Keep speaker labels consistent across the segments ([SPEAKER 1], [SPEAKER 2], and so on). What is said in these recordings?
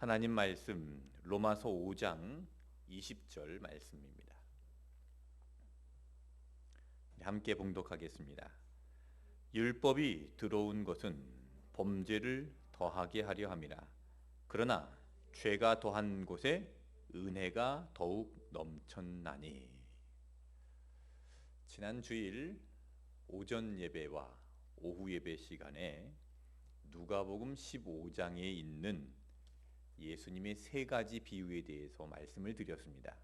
[SPEAKER 1] 하나님 말씀 로마서 5장 20절 말씀입니다. 함께 봉독하겠습니다. 율법이 들어온 것은 범죄를 더하게 하려 함이라. 그러나 죄가 더한 곳에 은혜가 더욱 넘쳤나니. 지난 주일 오전 예배와 오후 예배 시간에 누가복음 15장에 있는 예수님의 세 가지 비유에 대해서 말씀을 드렸습니다.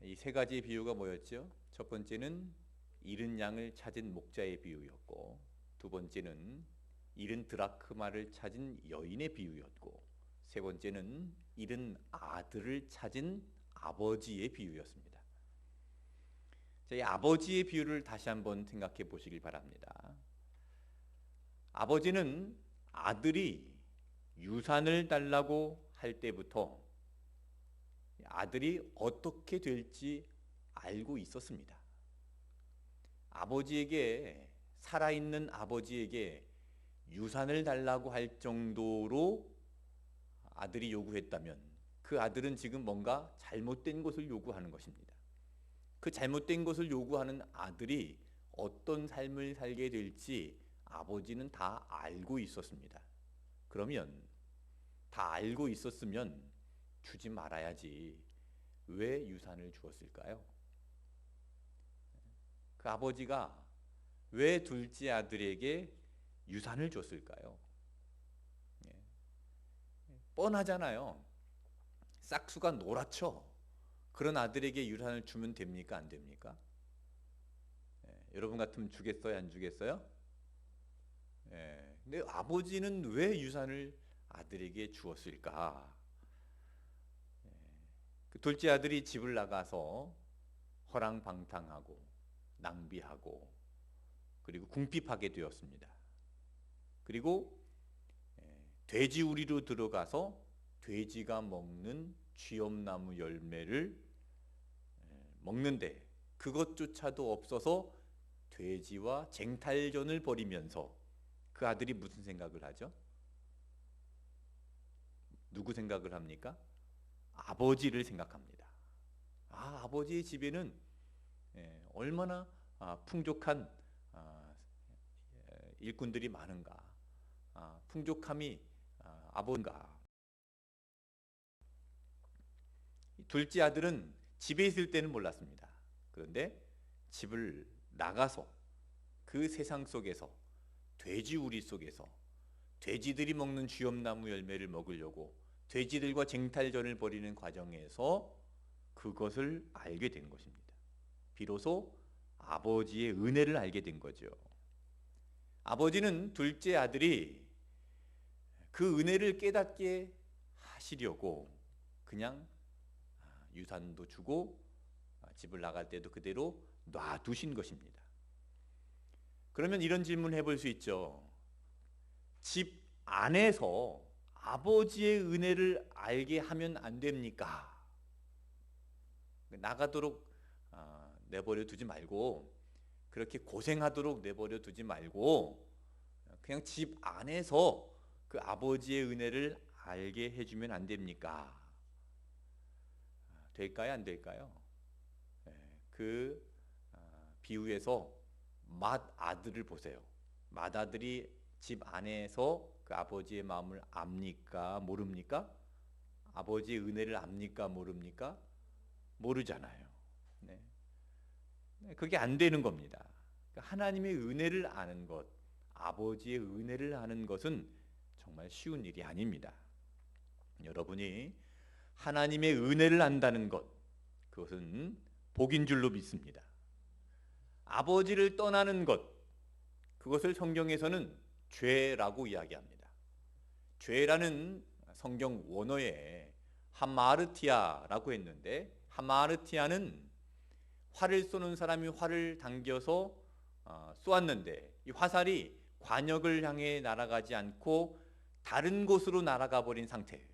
[SPEAKER 1] 이 세 가지 비유가 뭐였죠? 첫 번째는 잃은 양을 찾은 목자의 비유였고, 두 번째는 잃은 드라크마를 찾은 여인의 비유였고, 세 번째는 잃은 아들을 찾은 아버지의 비유였습니다. 자, 이 아버지의 비유를 다시 한번 생각해 보시길 바랍니다. 아버지는 아들이 유산을 달라고 할 때부터 아들이 어떻게 될지 알고 있었습니다. 아버지에게, 살아있는 아버지에게 유산을 달라고 할 정도로 아들이 요구했다면 그 아들은 지금 뭔가 잘못된 것을 요구하는 것입니다. 그 잘못된 것을 요구하는 아들이 어떤 삶을 살게 될지 아버지는 다 알고 있었습니다. 그러면 다 알고 있었으면 주지 말아야지 왜 유산을 주었을까요? 그 아버지가 왜 둘째 아들에게 유산을 줬을까요? 뻔하잖아요. 싹수가 노랗죠. 그런 아들에게 유산을 주면 됩니까? 안 됩니까? 여러분 같으면 주겠어요? 안 주겠어요? 근데 아버지는 왜 유산을 아들에게 주었을까? 그 둘째 아들이 집을 나가서 허랑방탕하고 낭비하고 그리고 궁핍하게 되었습니다. 그리고 돼지우리로 들어가서 돼지가 먹는 쥐엄나무 열매를 먹는데 그것조차도 없어서 돼지와 쟁탈전을 벌이면서 그 아들이 무슨 생각을 하죠? 누구 생각을 합니까? 아버지를 생각합니다. 아버지의 집에는 얼마나 풍족한 일꾼들이 많은가, 풍족함이 아버인가. 둘째 아들은 집에 있을 때는 몰랐습니다. 그런데 집을 나가서 그 세상 속에서 돼지우리 속에서 돼지들이 먹는 쥐엄나무 열매를 먹으려고 돼지들과 쟁탈전을 벌이는 과정에서 그것을 알게 된 것입니다. 비로소 아버지의 은혜를 알게 된 거죠. 아버지는 둘째 아들이 그 은혜를 깨닫게 하시려고 그냥 유산도 주고 집을 나갈 때도 그대로 놔두신 것입니다. 그러면 이런 질문 해볼 수 있죠. 집 안에서 아버지의 은혜를 알게 하면 안 됩니까? 나가도록 내버려 두지 말고, 그렇게 고생하도록 내버려 두지 말고 그냥 집 안에서 그 아버지의 은혜를 알게 해주면 안 됩니까? 될까요? 안 될까요? 그 비유에서 맏아들을 보세요. 맏아들이 집 안에서 그 아버지의 마음을 압니까? 모릅니까? 아버지의 은혜를 압니까? 모릅니까? 모르잖아요. 그게 안 되는 겁니다. 하나님의 은혜를 아는 것, 아버지의 은혜를 아는 것은 정말 쉬운 일이 아닙니다. 여러분이 하나님의 은혜를 안다는 것, 그것은 복인 줄로 믿습니다. 아버지를 떠나는 것, 그것을 성경에서는 죄라고 이야기합니다. 죄라는 성경 원어에 하마르티아라고 했는데, 하마르티아는 활을 쏘는 사람이 활을 당겨서 쏘았는데 이 화살이 관역을 향해 날아가지 않고 다른 곳으로 날아가 버린 상태,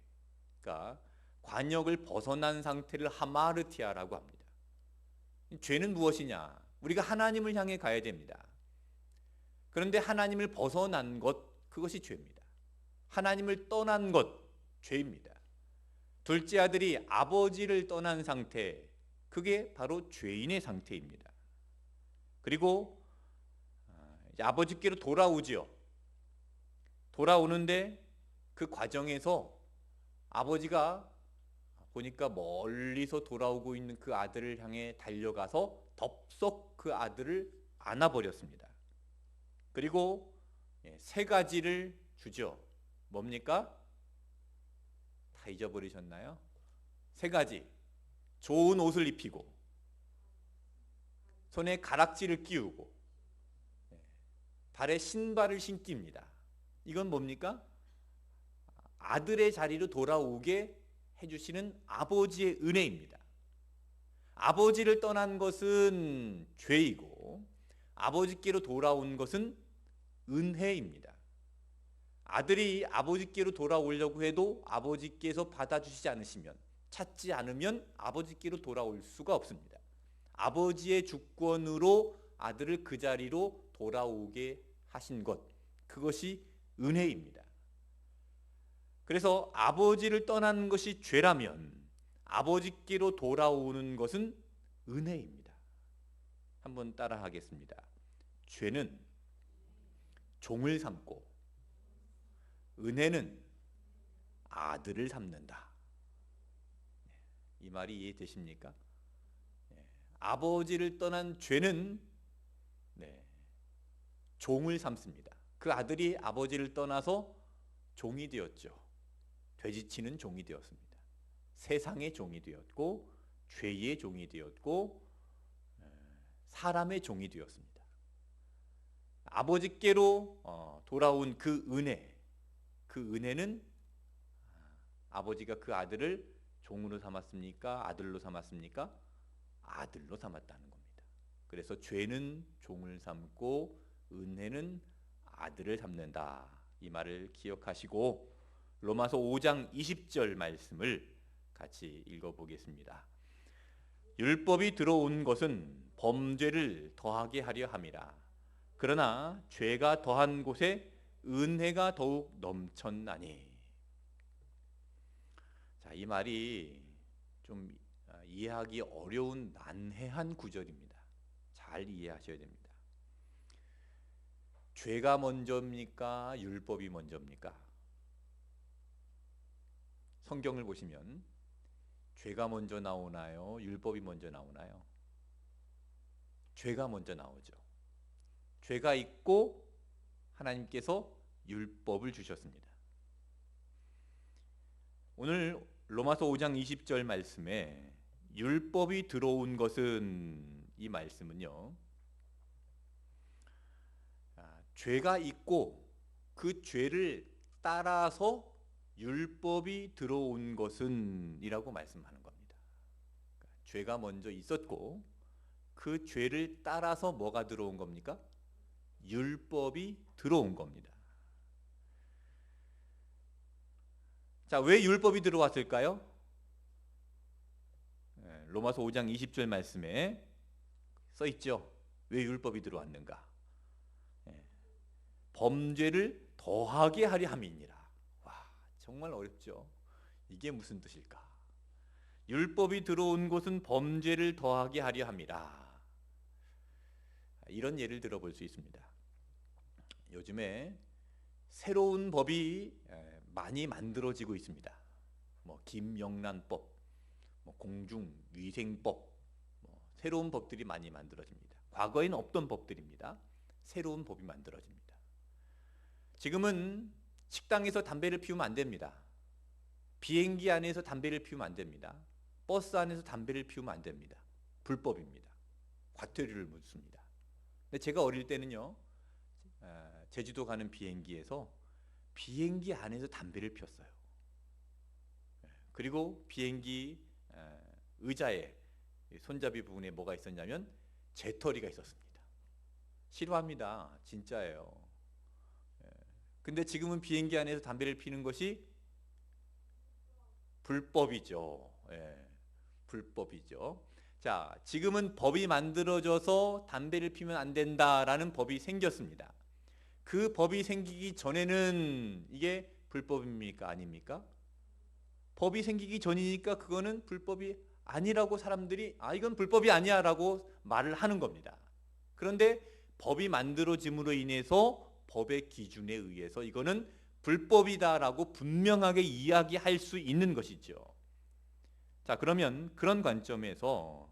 [SPEAKER 1] 그러니까 관역을 벗어난 상태를 하마르티아라고 합니다. 죄는 무엇이냐? 우리가 하나님을 향해 가야 됩니다. 그런데 하나님을 벗어난 것, 그것이 죄입니다. 하나님을 떠난 것, 죄입니다. 둘째 아들이 아버지를 떠난 상태, 그게 바로 죄인의 상태입니다. 그리고 이제 아버지께로 돌아오지요. 돌아오는데 그 과정에서 아버지가 보니까 멀리서 돌아오고 있는 그 아들을 향해 달려가서 덥석 그 아들을 안아버렸습니다. 그리고 세 가지를 주죠. 뭡니까? 다 잊어버리셨나요? 세 가지. 좋은 옷을 입히고, 손에 가락지를 끼우고, 발에 신발을 신깁니다. 이건 뭡니까? 아들의 자리로 돌아오게 해주시는 아버지의 은혜입니다. 아버지를 떠난 것은 죄이고 아버지께로 돌아온 것은 은혜입니다. 아들이 아버지께로 돌아오려고 해도 아버지께서 받아주시지 않으시면, 찾지 않으면 아버지께로 돌아올 수가 없습니다. 아버지의 주권으로 아들을 그 자리로 돌아오게 하신 것, 그것이 은혜입니다. 그래서 아버지를 떠나는 것이 죄라면 아버지께로 돌아오는 것은 은혜입니다. 한번 따라 하겠습니다. 죄는 종을 삼고 은혜는 아들을 삼는다. 이 말이 이해되십니까? 아버지를 떠난 죄는 종을 삼습니다. 그 아들이 아버지를 떠나서 종이 되었죠. 돼지치는 종이 되었습니다. 세상의 종이 되었고 죄의 종이 되었고 사람의 종이 되었습니다. 아버지께로 돌아온 그 은혜는 아버지가 그 아들을 종으로 삼았습니까? 아들로 삼았습니까? 아들로 삼았다는 겁니다. 그래서 죄는 종을 삼고 은혜는 아들을 삼는다. 이 말을 기억하시고 로마서 5장 20절 말씀을 같이 읽어보겠습니다. 율법이 들어온 것은 범죄를 더하게 하려 함이라. 그러나 죄가 더한 곳에 은혜가 더욱 넘쳤나니. 자, 이 말이 좀 이해하기 어려운 난해한 구절입니다. 잘 이해하셔야 됩니다. 죄가 먼저입니까? 율법이 먼저입니까? 성경을 보시면 죄가 먼저 나오나요? 율법이 먼저 나오나요? 죄가 먼저 나오죠. 죄가 있고 하나님께서 율법을 주셨습니다. 오늘 로마서 5장 20절 말씀에 율법이 들어온 것은, 이 말씀은요, 죄가 있고 그 죄를 따라서 율법이 들어온 것은 이라고 말씀하는 겁니다. 그러니까 죄가 먼저 있었고 그 죄를 따라서 뭐가 들어온 겁니까? 율법이 들어온 겁니다. 자, 왜 율법이 들어왔을까요? 로마서 5장 20절 말씀에 써 있죠. 왜 율법이 들어왔는가? 범죄를 더하게 하려 함이니라. 와, 정말 어렵죠. 이게 무슨 뜻일까? 율법이 들어온 곳은 범죄를 더하게 하려 함이라. 이런 예를 들어볼 수 있습니다. 요즘에 새로운 법이 많이 만들어지고 있습니다. 김영란법, 공중위생법, 새로운 법들이 많이 만들어집니다. 과거에는 없던 법들입니다. 새로운 법이 만들어집니다. 지금은 식당에서 담배를 피우면 안 됩니다. 비행기 안에서 담배를 피우면 안 됩니다. 버스 안에서 담배를 피우면 안 됩니다. 불법입니다. 과태료를 묻습니다. 근데 제가 어릴 때는요, 제주도 가는 비행기에서 비행기 안에서 담배를 피웠어요. 그리고 비행기 의자에 손잡이 부분에 뭐가 있었냐면 재떨이가 있었습니다. 싫어합니다. 진짜예요. 근데 지금은 비행기 안에서 담배를 피는 것이 불법이죠. 불법이죠. 자, 지금은 법이 만들어져서 담배를 피우면 안 된다라는 법이 생겼습니다. 그 법이 생기기 전에는 이게 불법입니까? 아닙니까? 법이 생기기 전이니까 그거는 불법이 아니라고 사람들이 이건 불법이 아니야 라고 말을 하는 겁니다. 그런데 법이 만들어짐으로 인해서 법의 기준에 의해서 이거는 불법이다라고 분명하게 이야기할 수 있는 것이죠. 자, 그러면 그런 관점에서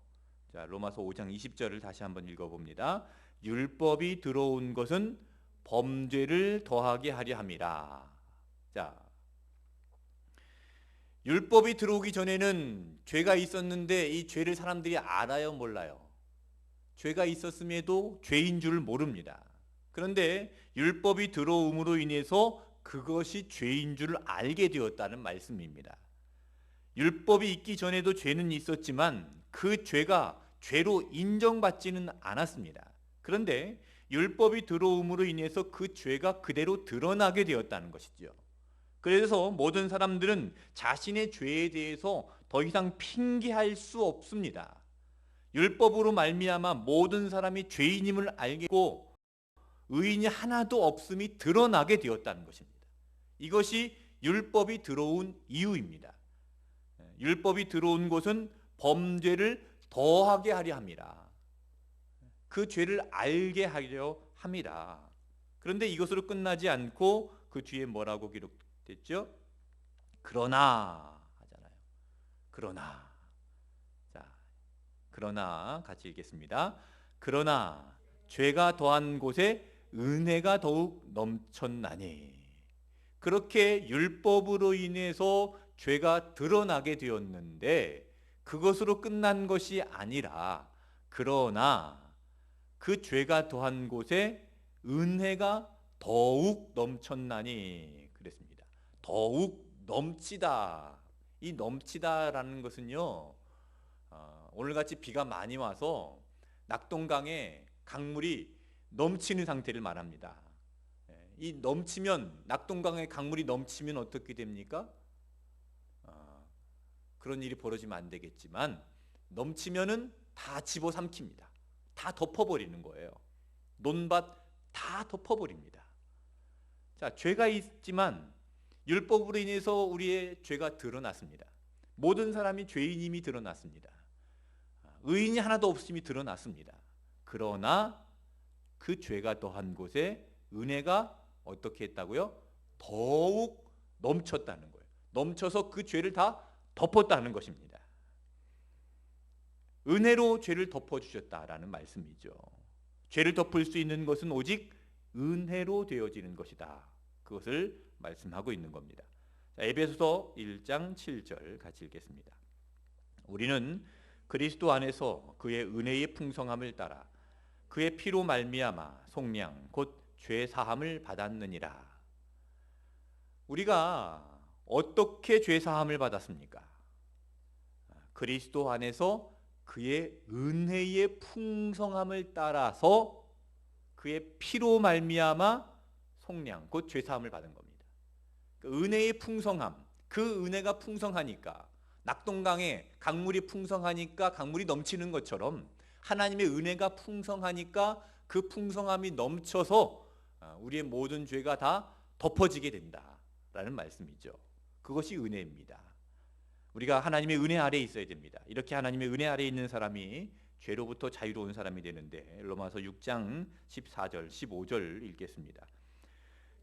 [SPEAKER 1] 로마서 5장 20절을 다시 한번 읽어봅니다. 율법이 들어온 것은 범죄를 더하게 하려 함이라. 자, 율법이 들어오기 전에는 죄가 있었는데 이 죄를 사람들이 알아요, 몰라요? 죄가 있었음에도 죄인 줄 모릅니다. 그런데 율법이 들어옴으로 인해서 그것이 죄인 줄 알게 되었다는 말씀입니다. 율법이 있기 전에도 죄는 있었지만 그 죄가 죄로 인정받지는 않았습니다. 그런데 율법이 들어옴으로 인해서 그 죄가 그대로 드러나게 되었다는 것이죠. 그래서 모든 사람들은 자신의 죄에 대해서 더 이상 핑계할 수 없습니다. 율법으로 말미암아 모든 사람이 죄인임을 알고 의인이 하나도 없음이 드러나게 되었다는 것입니다. 이것이 율법이 들어온 이유입니다. 율법이 들어온 것은 범죄를 더하게 하려 함이라. 그 죄를 알게 하려 함이라. 그런데 이것으로 끝나지 않고 그 뒤에 뭐라고 기록됐죠? 그러나 하잖아요. 그러나. 자, 그러나 같이 읽겠습니다. 그러나 죄가 더한 곳에 은혜가 더욱 넘쳤나니. 그렇게 율법으로 인해서 죄가 드러나게 되었는데 그것으로 끝난 것이 아니라 그러나 그 죄가 더한 곳에 은혜가 더욱 넘쳤나니 그랬습니다. 더욱 넘치다. 이 넘치다라는 것은요, 오늘같이 비가 많이 와서 낙동강에 강물이 넘치는 상태를 말합니다. 이 넘치면, 낙동강에 강물이 넘치면 어떻게 됩니까? 그런 일이 벌어지면 안 되겠지만 넘치면은 다 집어삼킵니다. 다 덮어버리는 거예요. 논밭 다 덮어버립니다. 자, 죄가 있지만 율법으로 인해서 우리의 죄가 드러났습니다. 모든 사람이 죄인임이 드러났습니다. 의인이 하나도 없음이 드러났습니다. 그러나 그 죄가 더한 곳에 은혜가 어떻게 했다고요? 더욱 넘쳤다는 거예요. 넘쳐서 그 죄를 다 덮었다는 것입니다. 은혜로 죄를 덮어주셨다라는 말씀이죠. 죄를 덮을 수 있는 것은 오직 은혜로 되어지는 것이다. 그것을 말씀하고 있는 겁니다. 자, 에베소서 1장 7절 같이 읽겠습니다. 우리는 그리스도 안에서 그의 은혜의 풍성함을 따라 그의 피로 말미암아 속량 곧 죄 사함을 받았느니라. 우리가 어떻게 죄 사함을 받았습니까? 그리스도 안에서 그의 은혜의 풍성함을 따라서 그의 피로 말미암아 속량 곧 죄 사함을 받은 겁니다. 그 은혜의 풍성함, 그 은혜가 풍성하니까 낙동강에 강물이 풍성하니까 강물이 넘치는 것처럼 하나님의 은혜가 풍성하니까 그 풍성함이 넘쳐서 우리의 모든 죄가 다 덮어지게 된다라는 말씀이죠. 그것이 은혜입니다. 우리가 하나님의 은혜 아래에 있어야 됩니다. 이렇게 하나님의 은혜 아래에 있는 사람이 죄로부터 자유로운 사람이 되는데 로마서 6장 14절 15절 읽겠습니다.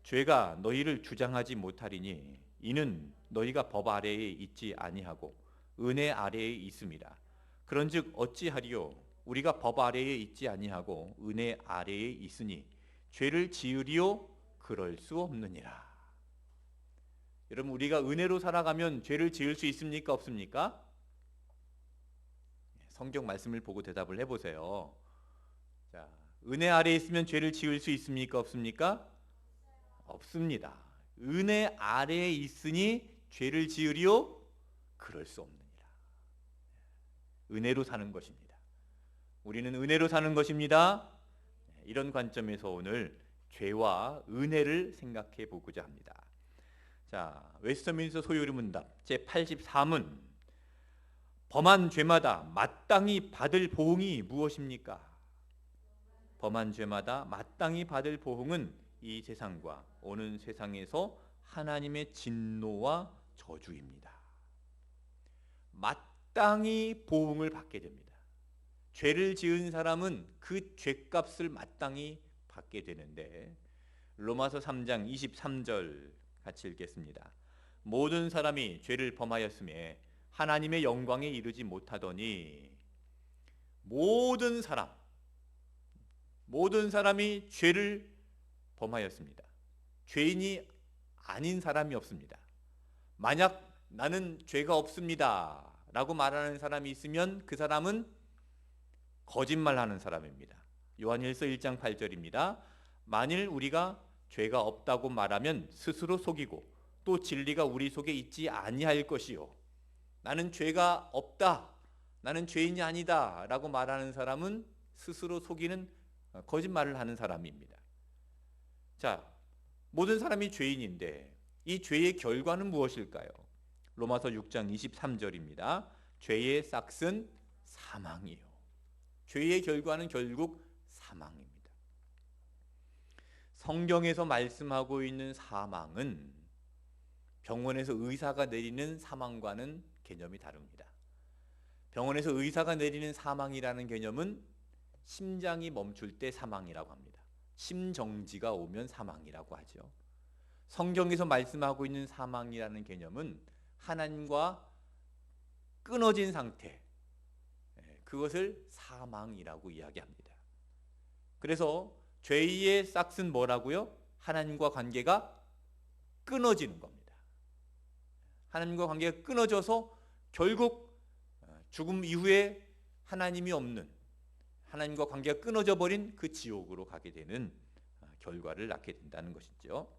[SPEAKER 1] 죄가 너희를 주장하지 못하리니 이는 너희가 법 아래에 있지 아니하고 은혜 아래에 있음이라. 그런즉 어찌하리요? 우리가 법 아래에 있지 아니하고 은혜 아래에 있으니 죄를 지으리요? 그럴 수 없느니라. 여러분, 우리가 은혜로 살아가면 죄를 지을 수 있습니까? 없습니까? 성경 말씀을 보고 대답을 해보세요. 자, 은혜 아래에 있으면 죄를 지을 수 있습니까? 없습니까? 없습니다. 은혜 아래에 있으니 죄를 지으리요? 그럴 수 없느니라. 은혜로 사는 것입니다. 우리는 은혜로 사는 것입니다. 이런 관점에서 오늘 죄와 은혜를 생각해 보고자 합니다. 자, 웨스트민스터 소요리 문답 제83문 범한 죄마다 마땅히 받을 보응이 무엇입니까? 범한 죄마다 마땅히 받을 보응은 이 세상과 오는 세상에서 하나님의 진노와 저주입니다. 마땅히 보응을 받게 됩니다. 죄를 지은 사람은 그 죄값을 마땅히 받게 되는데, 로마서 3장 23절 같이 읽겠습니다. 모든 사람이 죄를 범하였음에 하나님의 영광에 이르지 못하더니, 모든 사람이 죄를 범하였습니다. 죄인이 아닌 사람이 없습니다. 만약 나는 죄가 없습니다 라고 말하는 사람이 있으면 그 사람은 거짓말하는 사람입니다. 요한일서 1장 8절입니다. 만일 우리가 죄가 없다고 말하면 스스로 속이고 또 진리가 우리 속에 있지 아니할 것이요, 나는 죄가 없다, 나는 죄인이 아니다 라고 말하는 사람은 스스로 속이는 거짓말을 하는 사람입니다. 자, 모든 사람이 죄인인데 이 죄의 결과는 무엇일까요? 로마서 6장 23절입니다. 죄의 싹은 사망이요. 죄의 결과는 결국 사망입니다. 성경에서 말씀하고 있는 사망은 병원에서 의사가 내리는 사망과는 개념이 다릅니다. 병원에서 의사가 내리는 사망이라는 개념은 심장이 멈출 때 사망이라고 합니다. 심정지가 오면 사망이라고 하죠. 성경에서 말씀하고 있는 사망이라는 개념은 하나님과 끊어진 상태, 그것을 사망이라고 이야기합니다. 그래서 죄의 싹은 뭐라고요? 하나님과 관계가 끊어지는 겁니다. 하나님과 관계가 끊어져서 결국 죽음 이후에 하나님이 없는, 하나님과 관계가 끊어져 버린 그 지옥으로 가게 되는 결과를 낳게 된다는 것이죠.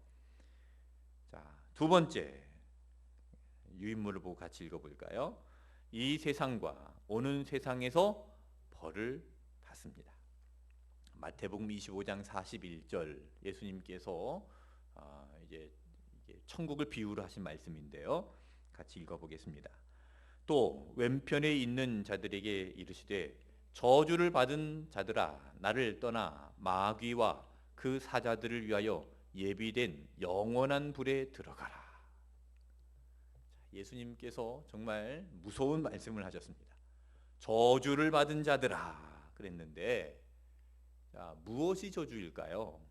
[SPEAKER 1] 자, 두 번째 유인물을 보고 같이 읽어볼까요? 이 세상과 오는 세상에서 벌을 받습니다. 마태복음 25장 41절, 예수님께서 이제 천국을 비유로 하신 말씀인데요. 같이 읽어보겠습니다. 또 왼편에 있는 자들에게 이르시되 저주를 받은 자들아, 나를 떠나 마귀와 그 사자들을 위하여 예비된 영원한 불에 들어가라. 예수님께서 정말 무서운 말씀을 하셨습니다. 저주를 받은 자들아 그랬는데, 자, 무엇이 저주일까요?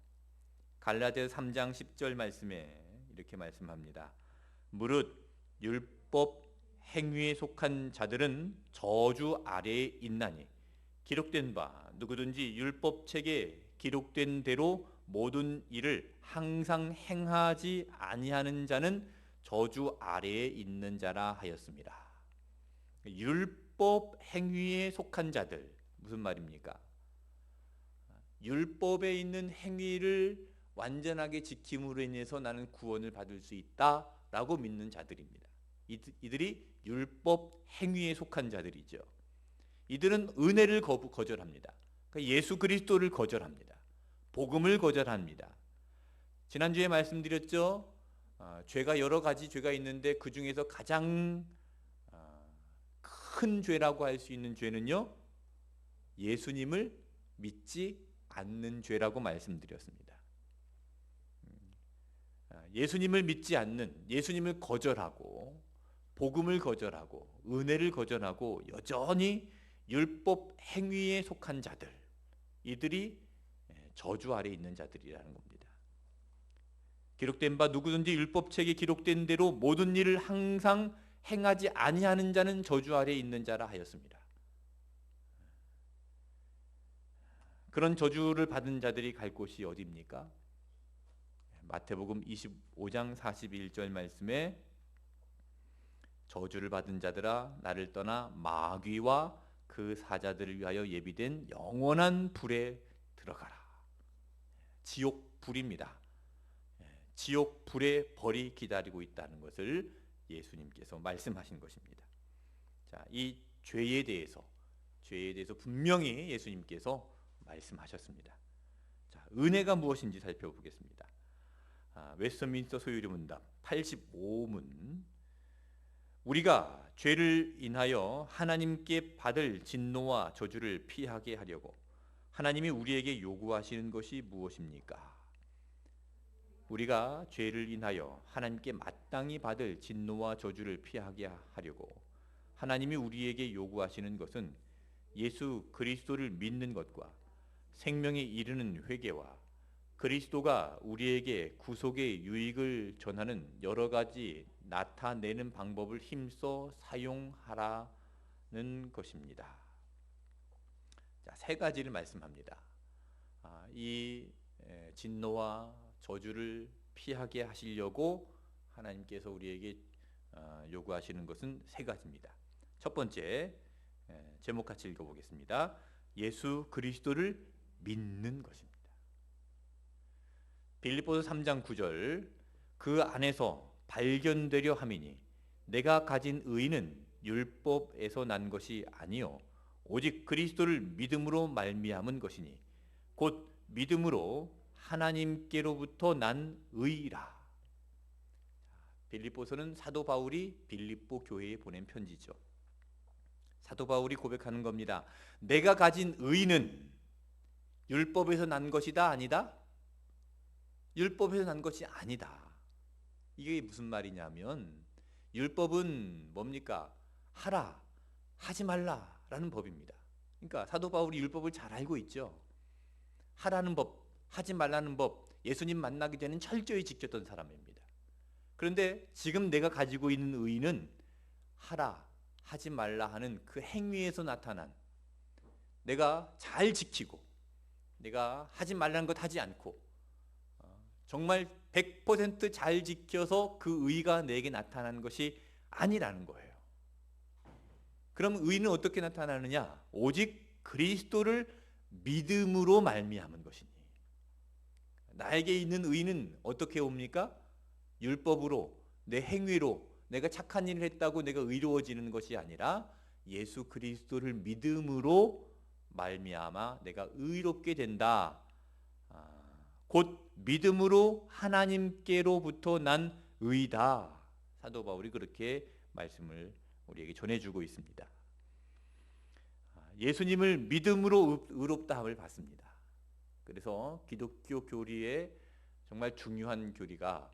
[SPEAKER 1] 갈라디아서 3장 10절 말씀에 이렇게 말씀합니다. 무릇 율법 행위에 속한 자들은 저주 아래에 있나니 기록된 바 누구든지 율법책에 기록된 대로 모든 일을 항상 행하지 아니하는 자는 저주 아래에 있는 자라 하였습니다. 율법 행위에 속한 자들, 무슨 말입니까? 율법에 있는 행위를 완전하게 지킴으로 인해서 나는 구원을 받을 수 있다라고 믿는 자들입니다. 이들이 율법 행위에 속한 자들이죠. 이들은 은혜를 거절합니다. 그러니까 예수 그리스도를 거절합니다. 복음을 거절합니다. 지난주에 말씀드렸죠. 죄가 여러 가지 죄가 있는데 그 중에서 가장 큰 죄라고 할 수 있는 죄는요, 예수님을 믿지 않는 죄라고 말씀드렸습니다. 예수님을 믿지 않는, 예수님을 거절하고 복음을 거절하고 은혜를 거절하고 여전히 율법 행위에 속한 자들, 이들이 저주 아래 있는 자들이라는 겁니다. 기록된 바 누구든지 율법책에 기록된 대로 모든 일을 항상 행하지 아니하는 자는 저주 아래 있는 자라 하였습니다. 그런 저주를 받은 자들이 갈 곳이 어디입니까? 마태복음 25장 41절 말씀에 저주를 받은 자들아 나를 떠나 마귀와 그 사자들을 위하여 예비된 영원한 불에 들어가라. 지옥 불입니다. 지옥 불의 벌이 기다리고 있다는 것을 예수님께서 말씀하신 것입니다. 자, 이 죄에 대해서 분명히 예수님께서 말씀하셨습니다. 자, 은혜가 무엇인지 살펴보겠습니다. 웨스트민스터 소유리 문답 85문. 우리가 죄를 인하여 하나님께 받을 진노와 저주를 피하게 하려고 하나님이 우리에게 요구하시는 것이 무엇입니까? 우리가 죄를 인하여 하나님께 마땅히 받을 진노와 저주를 피하게 하려고 하나님이 우리에게 요구하시는 것은 예수 그리스도를 믿는 것과 생명에 이르는 회개와 그리스도가 우리에게 구속의 유익을 전하는 여러 가지 나타내는 방법을 힘써 사용하라는 것입니다. 자, 세 가지를 말씀합니다. 이 진노와 저주를 피하게 하시려고 하나님께서 우리에게 요구하시는 것은 세 가지입니다. 첫 번째, 제목 같이 읽어보겠습니다. 예수 그리스도를 믿는 것입니다. 빌립보서 3장 9절, 그 안에서 발견되려 함이니 내가 가진 의는 율법에서 난 것이 아니요 오직 그리스도를 믿음으로 말미암은 것이니 곧 믿음으로 하나님께로부터 난 의라. 빌립보서는 사도 바울이 빌립보 교회에 보낸 편지죠. 사도 바울이 고백하는 겁니다. 내가 가진 의는 율법에서 난 것이다, 아니다? 율법에서 난 것이 아니다. 이게 무슨 말이냐면 율법은 뭡니까? 하라, 하지 말라라는 법입니다. 그러니까 사도 바울이 율법을 잘 알고 있죠. 하라는 법, 하지 말라는 법, 예수님 만나기 전에는 철저히 지켰던 사람입니다. 그런데 지금 내가 가지고 있는 의는 하라, 하지 말라 하는 그 행위에서 나타난, 내가 잘 지키고 내가 하지 말라는 것 하지 않고 정말 100% 잘 지켜서 그 의가 내게 나타나는 것이 아니라는 거예요. 그럼 의는 어떻게 나타나느냐? 오직 그리스도를 믿음으로 말미암은 것이니. 나에게 있는 의는 어떻게 옵니까? 율법으로, 내 행위로, 내가 착한 일을 했다고 내가 의로워지는 것이 아니라 예수 그리스도를 믿음으로 말미암아 내가 의롭게 된다. 곧 믿음으로 하나님께로부터 난 의다. 사도 바울이 그렇게 말씀을 우리에게 전해주고 있습니다. 예수님을 믿음으로 의롭다함을 받습니다. 그래서 기독교 교리의 정말 중요한 교리가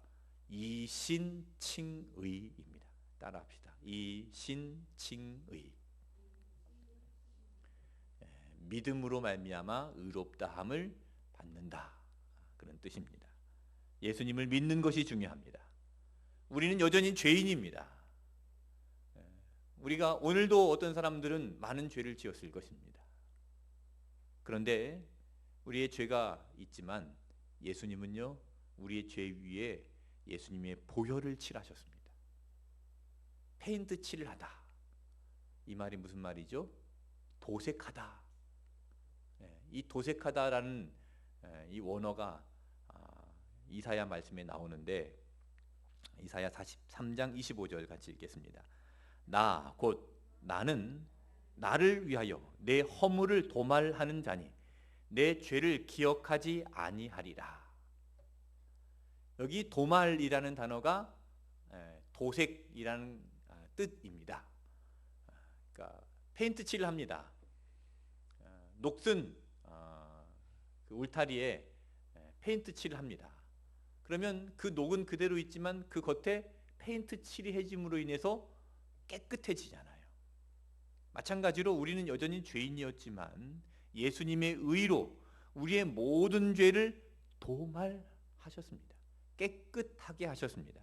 [SPEAKER 1] 이신칭의입니다. 따라합시다. 이신칭의. 믿음으로 말미암아 의롭다함을 받는다. 그런 뜻입니다. 예수님을 믿는 것이 중요합니다. 우리는 여전히 죄인입니다. 우리가 오늘도 어떤 사람들은 많은 죄를 지었을 것입니다. 그런데 우리의 죄가 있지만 예수님은요, 우리의 죄 위에 예수님의 보혈을 칠하셨습니다. 페인트 칠을 하다. 이 말이 무슨 말이죠? 도색하다. 이 도색하다라는 이 원어가 이사야 말씀에 나오는데 이사야 43장 25절 같이 읽겠습니다. 나 곧 나는 나를 위하여 내 허물을 도말하는 자니 내 죄를 기억하지 아니하리라. 여기 도말이라는 단어가 도색이라는 뜻입니다. 그러니까 페인트 칠을 합니다. 녹슨 그 울타리에 페인트 칠을 합니다. 그러면 그 녹은 그대로 있지만 그 겉에 페인트 칠이 해짐으로 인해서 깨끗해지잖아요. 마찬가지로 우리는 여전히 죄인이었지만 예수님의 의로 우리의 모든 죄를 도말하셨습니다. 깨끗하게 하셨습니다.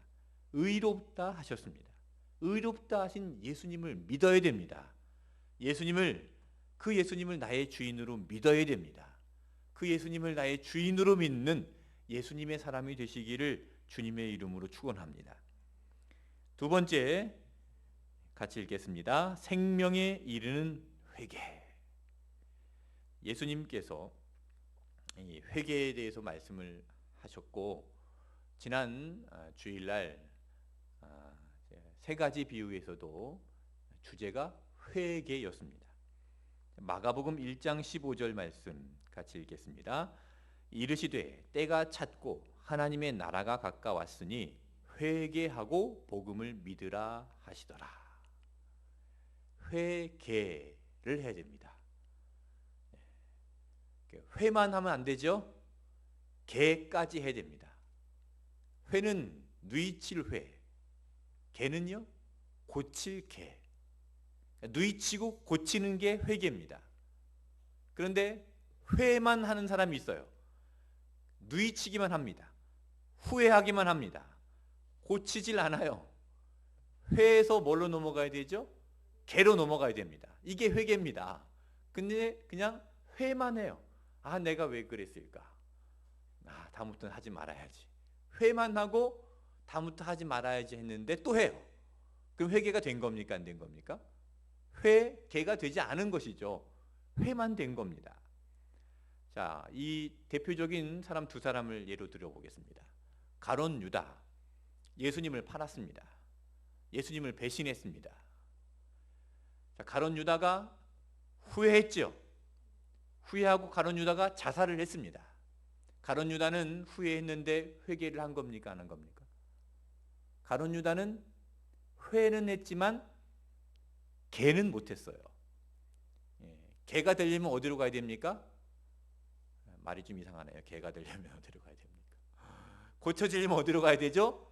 [SPEAKER 1] 의롭다 하셨습니다. 의롭다 하신 예수님을 믿어야 됩니다. 그 예수님을 나의 주인으로 믿어야 됩니다. 그 예수님을 나의 주인으로 믿는 예수님의 사람이 되시기를 주님의 이름으로 축원합니다. 두 번째, 같이 읽겠습니다. 생명에 이르는 회개. 예수님께서 이 회개에 대해서 말씀을 하셨고 지난 주일날 세 가지 비유에서도 주제가 회개였습니다. 마가복음 1장 15절 말씀 같이 읽겠습니다. 이르시되 때가 찼고 하나님의 나라가 가까웠으니 회개하고 복음을 믿으라 하시더라. 회개를 해야 됩니다. 회만 하면 안 되죠. 개까지 해야 됩니다. 회는 누이칠 회, 개는요 고칠 개. 누이치고 고치는 게 회개입니다. 그런데 회만 하는 사람이 있어요. 누이치기만 합니다. 후회하기만 합니다. 고치질 않아요. 회에서 뭘로 넘어가야 되죠? 개로 넘어가야 됩니다. 이게 회개입니다. 근데 그냥 회만 해요. 아, 내가 왜 그랬을까? 아, 다음부터는 하지 말아야지. 회만 하고 다음부터 하지 말아야지 했는데 또 해요. 그럼 회개가 된 겁니까? 안 된 겁니까? 회개가 되지 않은 것이죠. 회만 된 겁니다. 자, 이 대표적인 사람 두 사람을 예로 들어보겠습니다. 가룟 유다, 예수님을 팔았습니다. 예수님을 배신했습니다. 자, 가룟 유다가 후회했죠. 후회하고 가룟 유다가 자살을 했습니다. 가룟 유다는 후회했는데 회개를 한 겁니까? 안 한 겁니까? 가룟 유다는 회는 했지만 개는 못했어요. 개가 되려면 어디로 가야 됩니까? 말이 좀 이상하네요. 개가 되려면 어디로 가야 됩니까? 고쳐지려면 어디로 가야 되죠?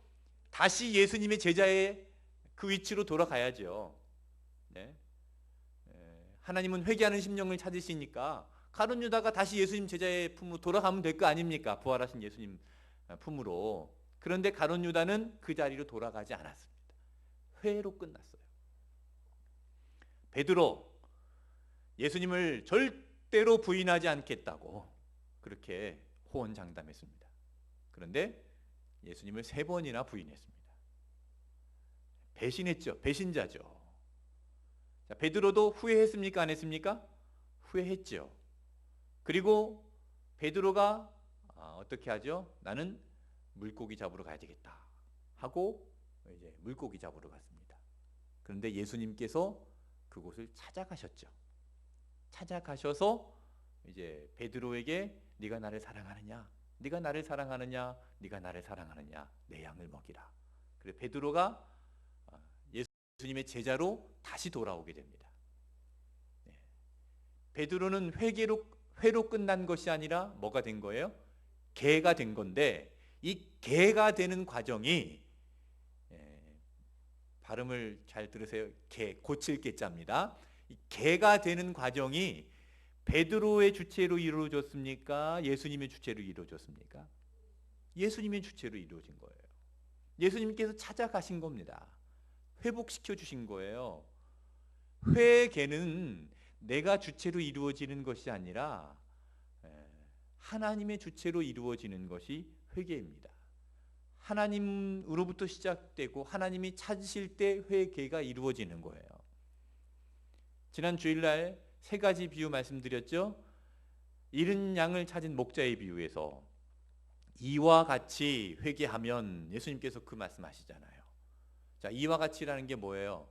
[SPEAKER 1] 다시 예수님의 제자의 그 위치로 돌아가야죠. 네. 하나님은 회개하는 심령을 찾으시니까 가룟 유다가 다시 예수님 제자의 품으로 돌아가면 될 거 아닙니까? 부활하신 예수님 품으로. 그런데 가룟 유다는 그 자리로 돌아가지 않았습니다. 회로 끝났어요. 베드로, 예수님을 절대로 부인하지 않겠다고 그렇게 호언장담했습니다. 그런데 예수님을 3번이나 부인했습니다. 배신했죠. 배신자죠. 자, 베드로도 후회했습니까? 안 했습니까? 후회했죠. 그리고 베드로가 어떻게 하죠? 나는 물고기 잡으러 가야 되겠다 하고 이제 물고기 잡으러 갔습니다. 그런데 예수님께서 그곳을 찾아가셨죠. 찾아가셔서 이제 베드로에게 네가 나를 사랑하느냐? 네가 나를 사랑하느냐? 네가 나를 사랑하느냐? 내 양을 먹이라. 그래서 베드로가 예수님의 제자로 다시 돌아오게 됩니다. 베드로는 회로 끝난 것이 아니라 뭐가 된 거예요? 개가 된 건데 이 개가 되는 과정이 발음을 잘 들으세요. 개, 고칠 개자입니다. 이 개가 되는 과정이 베드로의 주체로 이루어졌습니까? 예수님의 주체로 이루어졌습니까? 예수님의 주체로 이루어진 거예요. 예수님께서 찾아가신 겁니다. 회복시켜 주신 거예요. 회개는 내가 주체로 이루어지는 것이 아니라 하나님의 주체로 이루어지는 것이 회개입니다. 하나님으로부터 시작되고 하나님이 찾으실 때 회개가 이루어지는 거예요. 지난 주일날 3가지 비유 말씀드렸죠. 잃은 양을 찾은 목자의 비유에서 이와 같이 회개하면 예수님께서 그 말씀하시잖아요. 자, 이와 같이라는 게 뭐예요?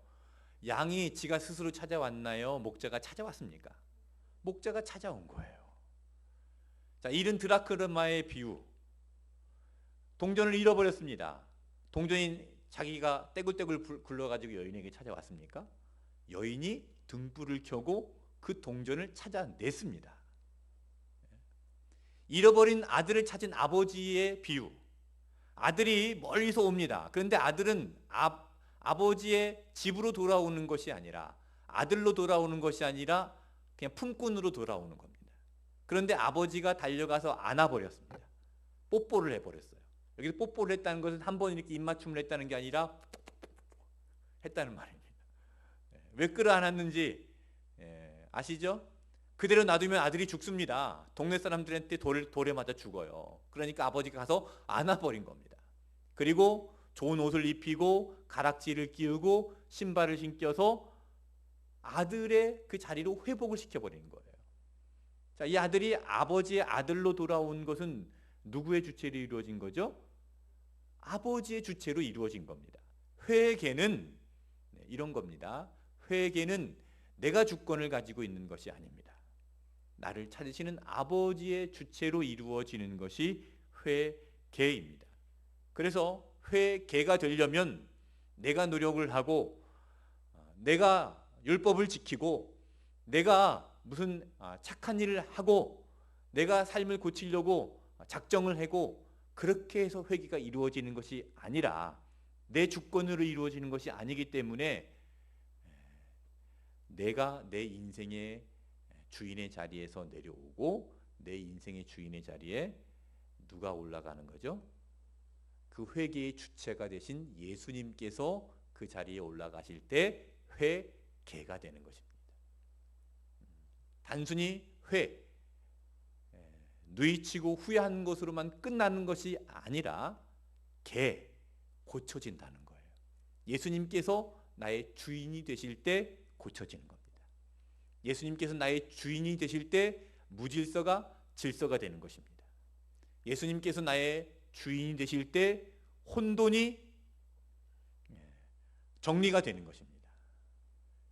[SPEAKER 1] 양이 지가 스스로 찾아왔나요? 목자가 찾아왔습니까? 목자가 찾아온 거예요. 자, 잃은 드라크마의 비유. 동전을 잃어버렸습니다. 동전이 자기가 떼굴떼굴 굴러가지고 여인에게 찾아왔습니까? 여인이 등불을 켜고 그 동전을 찾아냈습니다. 잃어버린 아들을 찾은 아버지의 비유. 아들이 멀리서 옵니다. 그런데 아들은 아버지의 집으로 돌아오는 것이 아니라 아들로 돌아오는 것이 아니라 그냥 품꾼으로 돌아오는 겁니다. 그런데 아버지가 달려가서 안아버렸습니다. 뽀뽀를 해버렸어요. 여기서 뽀뽀를 했다는 것은 한 번 이렇게 입맞춤을 했다는 게 아니라 했다는 말입니다. 왜 끌어안았는지 아시죠? 그대로 놔두면 아들이 죽습니다. 동네 사람들한테 돌에 맞아 죽어요. 그러니까 아버지가 가서 안아버린 겁니다. 그리고 좋은 옷을 입히고 가락지를 끼우고 신발을 신겨서 아들의 그 자리로 회복을 시켜버리는 거예요. 자, 이 아들이 아버지의 아들로 돌아온 것은 누구의 주체로 이루어진 거죠? 아버지의 주체로 이루어진 겁니다. 회개는 이런 겁니다. 회개는 내가 주권을 가지고 있는 것이 아닙니다. 나를 찾으시는 아버지의 주체로 이루어지는 것이 회개입니다. 그래서 회개가 되려면 내가 노력을 하고 내가 율법을 지키고 내가 무슨 착한 일을 하고 내가 삶을 고치려고 작정을 하고 그렇게 해서 회개가 이루어지는 것이 아니라 내 주권으로 이루어지는 것이 아니기 때문에 내가 내 인생의 주인의 자리에서 내려오고 내 인생의 주인의 자리에 누가 올라가는 거죠? 그 회개의 주체가 되신 예수님께서 그 자리에 올라가실 때 회개가 되는 것입니다. 단순히 누이치고 후회하는 것으로만 끝나는 것이 아니라 고쳐진다는 거예요. 예수님께서 나의 주인이 되실 때 고쳐지는 겁니다. 예수님께서 나의 주인이 되실 때 무질서가 질서가 되는 것입니다. 예수님께서 나의 주인이 되실 때 혼돈이 정리가 되는 것입니다.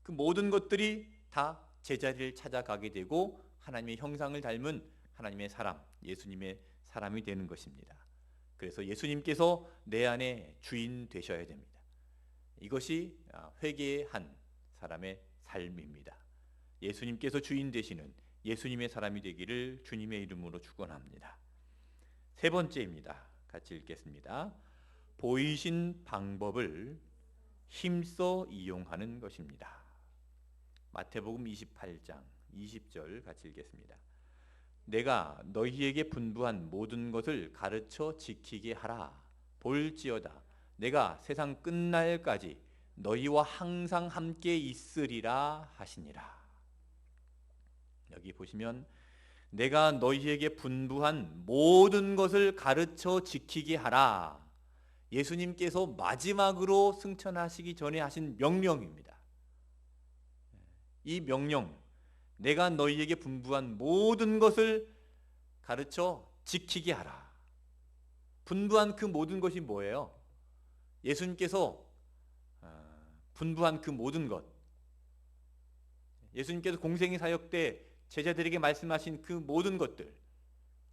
[SPEAKER 1] 그 모든 것들이 다 제자리를 찾아가게 되고 하나님의 형상을 닮은 하나님의 사람, 예수님의 사람이 되는 것입니다. 그래서 예수님께서 내 안에 주인 되셔야 됩니다. 이것이 회개한 사람의 삶입니다. 예수님께서 주인 되시는 예수님의 사람이 되기를 주님의 이름으로 축원합니다. 세 번째입니다. 같이 읽겠습니다. 보이신 방법을 힘써 이용하는 것입니다. 마태복음 28장 20절 같이 읽겠습니다. 내가 너희에게 분부한 모든 것을 가르쳐 지키게 하라. 볼지어다 내가 세상 끝날까지 너희와 항상 함께 있으리라 하시니라. 여기 보시면 내가 너희에게 분부한 모든 것을 가르쳐 지키게 하라. 예수님께서 마지막으로 승천하시기 전에 하신 명령입니다. 이 명령, 내가 너희에게 분부한 모든 것을 가르쳐 지키게 하라. 분부한 그 모든 것이 뭐예요? 예수님께서 분부한 그 모든 것, 예수님께서 공생의 사역 때 제자들에게 말씀하신 그 모든 것들,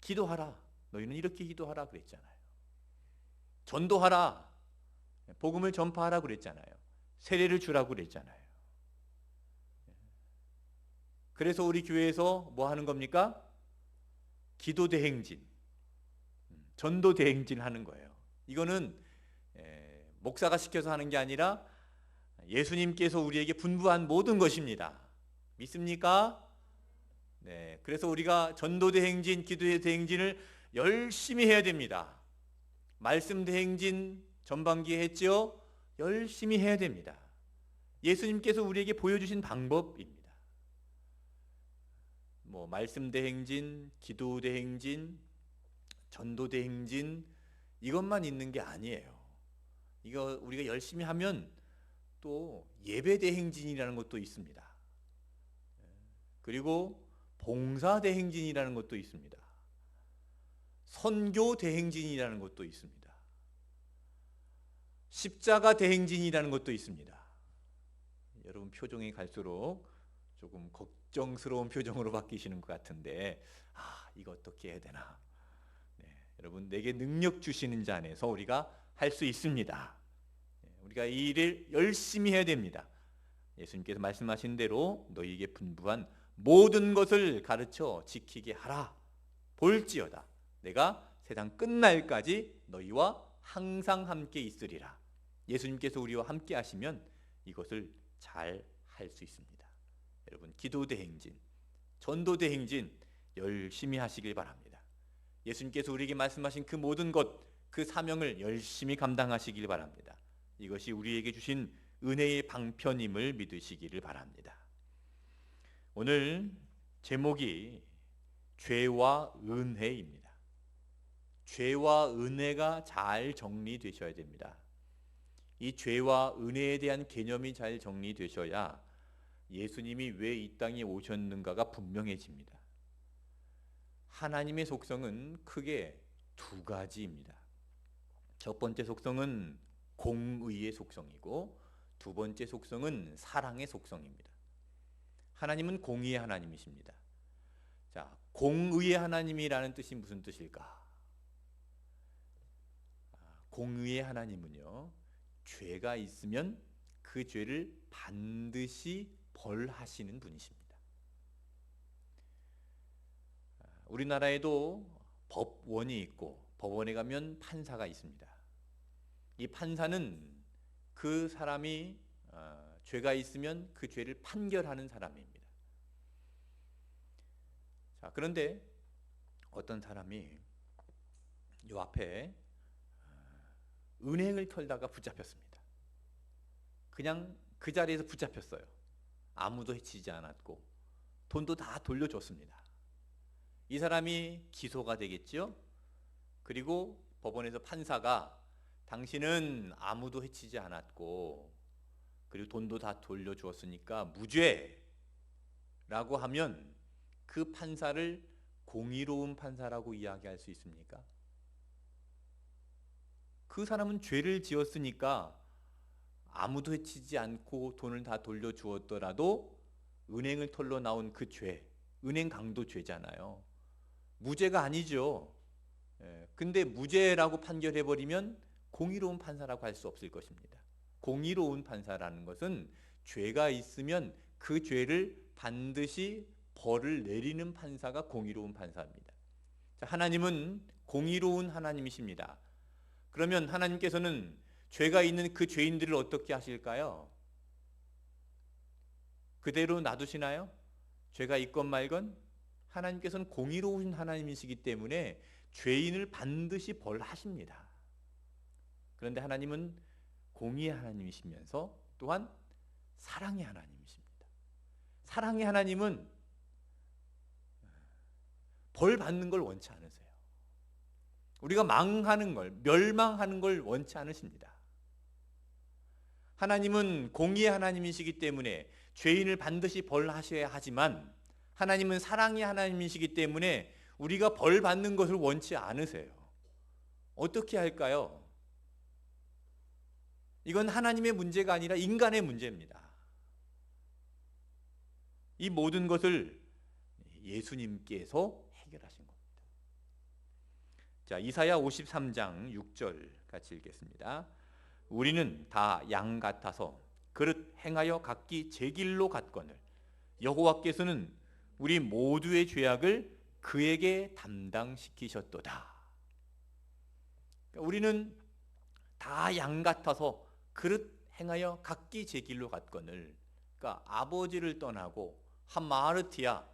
[SPEAKER 1] 기도하라, 너희는 이렇게 기도하라 그랬잖아요. 전도하라, 복음을 전파하라 그랬잖아요. 세례를 주라고 그랬잖아요. 그래서 우리 교회에서 뭐 하는 겁니까? 기도 대행진, 전도 대행진 하는 거예요. 이거는 목사가 시켜서 하는 게 아니라 예수님께서 우리에게 분부한 모든 것입니다. 믿습니까? 네, 그래서 우리가 전도 대행진, 기도 대행진을 열심히 해야 됩니다. 말씀 대행진 전반기에 했죠? 열심히 해야 됩니다. 예수님께서 우리에게 보여주신 방법입니다. 뭐 말씀 대행진, 기도 대행진, 전도 대행진 이것만 있는 게 아니에요. 이거 우리가 열심히 하면 또 예배 대행진이라는 것도 있습니다. 그리고 봉사 대행진이라는 것도 있습니다. 선교 대행진이라는 것도 있습니다. 십자가 대행진이라는 것도 있습니다. 여러분 표정이 갈수록 조금 걱정스러운 표정으로 바뀌시는 것 같은데 이거 어떻게 해야 되나? 네, 여러분 내게 능력 주시는 자 안에서 우리가 할 수 있습니다. 우리가 이 일을 열심히 해야 됩니다. 예수님께서 말씀하신 대로 너희에게 분부한 모든 것을 가르쳐 지키게 하라. 볼지어다 내가 세상 끝날까지 너희와 항상 함께 있으리라. 예수님께서 우리와 함께 하시면 이것을 잘 할 수 있습니다. 여러분 기도 대행진, 전도 대행진 열심히 하시길 바랍니다. 예수님께서 우리에게 말씀하신 그 모든 것, 그 사명을 열심히 감당하시길 바랍니다. 이것이 우리에게 주신 은혜의 방편임을 믿으시기를 바랍니다. 오늘 제목이 죄와 은혜입니다. 죄와 은혜가 잘 정리되셔야 됩니다. 이 죄와 은혜에 대한 개념이 잘 정리되셔야 예수님이 왜 이 땅에 오셨는가가 분명해집니다. 하나님의 속성은 크게 두 가지입니다. 첫 번째 속성은 공의의 속성이고 두 번째 속성은 사랑의 속성입니다. 하나님은 공의의 하나님이십니다. 자, 공의의 하나님이라는 뜻이 무슨 뜻일까? 공의의 하나님은요, 죄가 있으면 그 죄를 반드시 벌하시는 분이십니다. 우리나라에도 법원이 있고 법원에 가면 판사가 있습니다. 이 판사는 그 사람이 죄가 있으면 그 죄를 판결하는 사람입니다. 자, 그런데 어떤 사람이 요 앞에 은행을 털다가 붙잡혔습니다. 그냥 그 자리에서 붙잡혔어요. 아무도 해치지 않았고 돈도 다 돌려줬습니다. 이 사람이 기소가 되겠지요. 그리고 법원에서 판사가 당신은 아무도 해치지 않았고 그리고 돈도 다 돌려주었으니까 무죄라고 하면 그 판사를 공의로운 판사라고 이야기할 수 있습니까? 그 사람은 죄를 지었으니까 아무도 해치지 않고 돈을 다 돌려주었더라도 은행을 털러 나온 그 죄, 은행 강도 죄잖아요. 무죄가 아니죠. 근데 무죄라고 판결해버리면 공의로운 판사라고 할 수 없을 것입니다. 공의로운 판사라는 것은 죄가 있으면 그 죄를 반드시 벌을 내리는 판사가 공의로운 판사입니다. 자, 하나님은 공의로운 하나님이십니다. 그러면 하나님께서는 죄가 있는 그 죄인들을 어떻게 하실까요? 그대로 놔두시나요? 죄가 있건 말건 하나님께서는 공의로운 하나님이시기 때문에 죄인을 반드시 벌하십니다. 그런데 하나님은 공의의 하나님이시면서 또한 사랑의 하나님이십니다. 사랑의 하나님은 벌 받는 걸 원치 않으세요. 우리가 망하는 걸, 멸망하는 걸 원치 않으십니다. 하나님은 공의의 하나님이시기 때문에 죄인을 반드시 벌하셔야 하지만 하나님은 사랑의 하나님이시기 때문에 우리가 벌 받는 것을 원치 않으세요. 어떻게 할까요? 이건 하나님의 문제가 아니라 인간의 문제입니다. 이 모든 것을 예수님께서 해결하신 겁니다. 자, 이사야 53장 6절 같이 읽겠습니다. 우리는 다 양 같아서 그릇 행하여 각기 제 길로 갔거늘 여호와께서는 우리 모두의 죄악을 그에게 담당시키셨도다. 우리는 다 양 같아서 그릇 행하여 각기 제 길로 갔거늘. 그러니까 아버지를 떠나고 한마르티아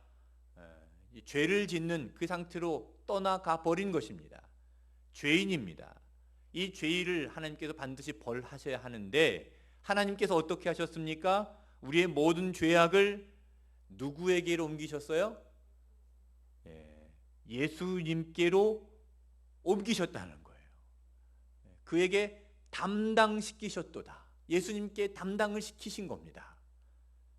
[SPEAKER 1] 죄를 짓는 그 상태로 떠나가 버린 것입니다. 죄인입니다. 이 죄를 하나님께서 반드시 벌하셔야 하는데 하나님께서 어떻게 하셨습니까? 우리의 모든 죄악을 누구에게로 옮기셨어요? 예수님께로 옮기셨다는 거예요. 그에게 담당시키셨도다. 예수님께 담당을 시키신 겁니다.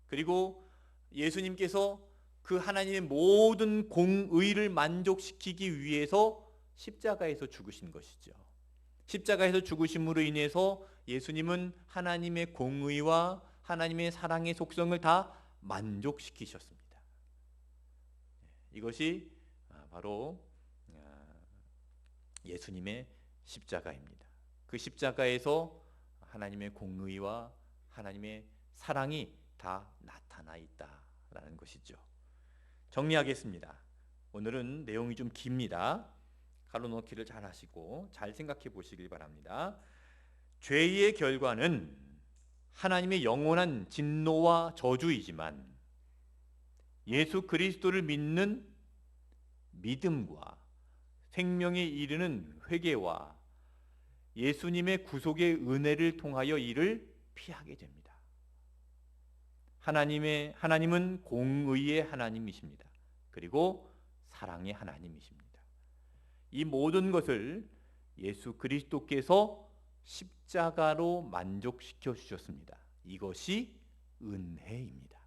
[SPEAKER 1] 그리고 예수님께서 그 하나님의 모든 공의를 만족시키기 위해서 십자가에서 죽으신 것이죠. 십자가에서 죽으심으로 인해서 예수님은 하나님의 공의와 하나님의 사랑의 속성을 다 만족시키셨습니다. 이것이 바로 예수님의 십자가입니다. 그 십자가에서 하나님의 공의와 하나님의 사랑이 다 나타나 있다라는 것이죠. 정리하겠습니다. 오늘은 내용이 좀 깁니다. 가로놓기를 잘 하시고 잘 생각해 보시길 바랍니다. 죄의 결과는 하나님의 영원한 진노와 저주이지만 예수 그리스도를 믿는 믿음과 생명에 이르는 회개와 예수님의 구속의 은혜를 통하여 이를 피하게 됩니다. 하나님은 공의의 하나님이십니다. 그리고 사랑의 하나님이십니다. 이 모든 것을 예수 그리스도께서 십자가로 만족시켜 주셨습니다. 이것이 은혜입니다.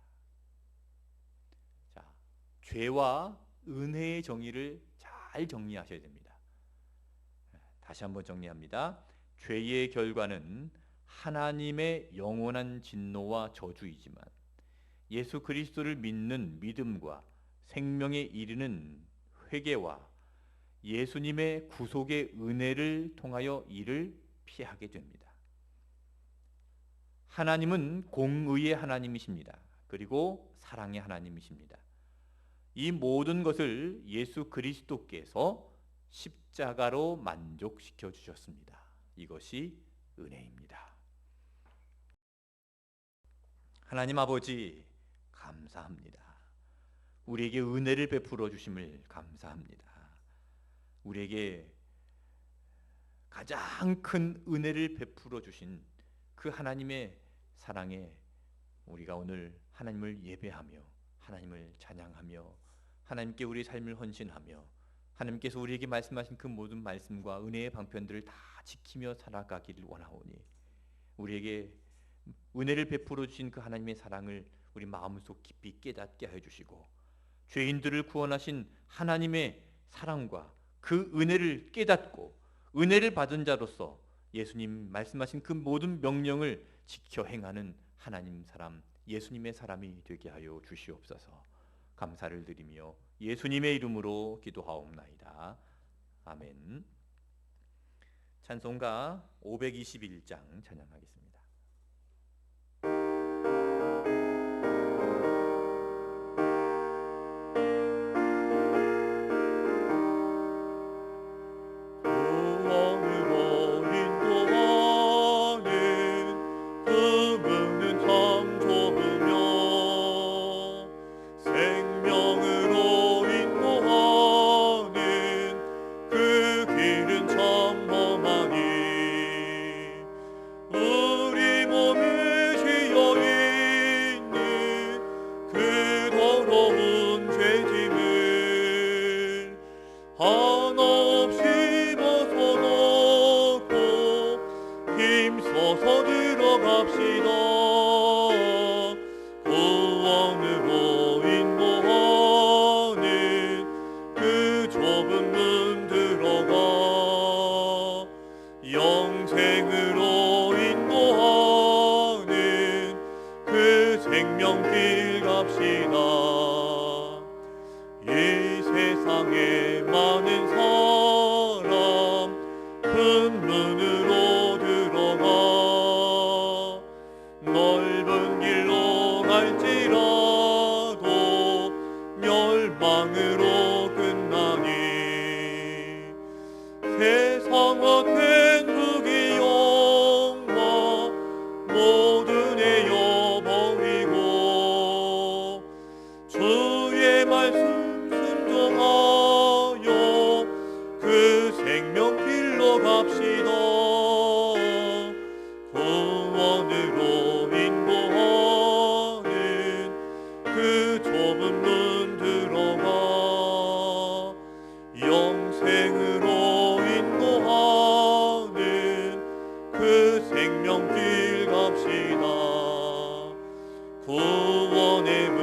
[SPEAKER 1] 자, 죄와 은혜의 정의를 잘 정리하셔야 됩니다. 다시 한번 정리합니다. 죄의 결과는 하나님의 영원한 진노와 저주이지만 예수 그리스도를 믿는 믿음과 생명에 이르는 회개와 예수님의 구속의 은혜를 통하여 이를 피하게 됩니다. 하나님은 공의의 하나님이십니다. 그리고 사랑의 하나님이십니다. 이 모든 것을 예수 그리스도께서 십자가로 만족시켜 주셨습니다. 이것이 은혜입니다. 하나님 아버지 감사합니다. 우리에게 은혜를 베풀어 주심을 감사합니다. 우리에게 가장 큰 은혜를 베풀어 주신 그 하나님의 사랑에 우리가 오늘 하나님을 예배하며 하나님을 찬양하며 하나님께 우리의 삶을 헌신하며 하나님께서 우리에게 말씀하신 그 모든 말씀과 은혜의 방편들을 다 지키며 살아가기를 원하오니 우리에게 은혜를 베풀어 주신 그 하나님의 사랑을 우리 마음속 깊이 깨닫게 해 주시고 죄인들을 구원하신 하나님의 사랑과 그 은혜를 깨닫고 은혜를 받은 자로서 예수님 말씀하신 그 모든 명령을 지켜 행하는 하나님 사람, 예수님의 사람이 되게 하여 주시옵소서. 감사를 드리며 예수님의 이름으로 기도하옵나이다. 아멘. 찬송가 521장 찬양하겠습니다.
[SPEAKER 2] 힘써서 들어갑시다. 구원으로 인도하는 그 좁은 문 들어가 영생으로 인도하는 그 생명길 갑시다. 이 세상에 많은 사람 큰 문으로 들어가 넓은 길로 갈지라도 멸망으로 끝나니 세상 헛된 부귀영화 모두 내어버리고 주의 말씀 순종하여 그 생명길로 갑시다. 구원으로 인도하는 그 좁은 문 들어가 영생으로 인도하는 그 생명길 갑시다. 구원의 문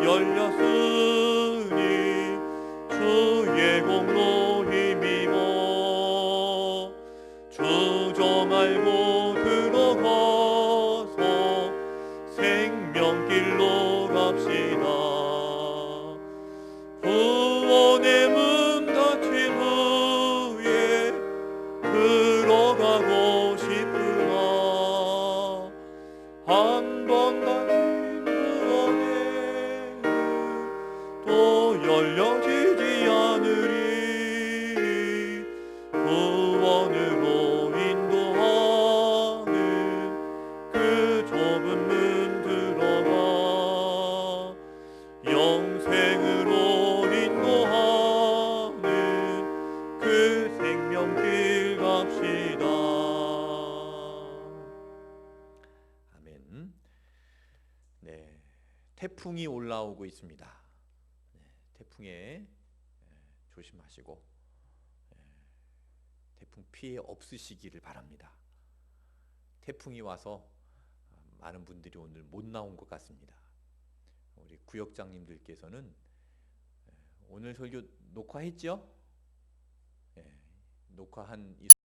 [SPEAKER 2] 열렸으니 주의 공로 힘입어 주저 말고 들어가서 생명길로 갑시다. 구원의 문 닫힌 후에 들어가고 싶으나 한 번 닫힌 구원의 문 또 열려지지 않으리. 구원으로 인도하는 그 좁은 문 들어가 영생으로 인도하는 그 생명길 갑시다.
[SPEAKER 1] 아멘. 네, 태풍이 올라오고 있습니다. 네, 태풍에 조심하시고 태풍 피해 없으시기를 바랍니다. 태풍이 와서 많은 분들이 오늘 못 나온 것 같습니다. 우리 구역장님들께서는 오늘 설교 녹화했죠? 녹화한 이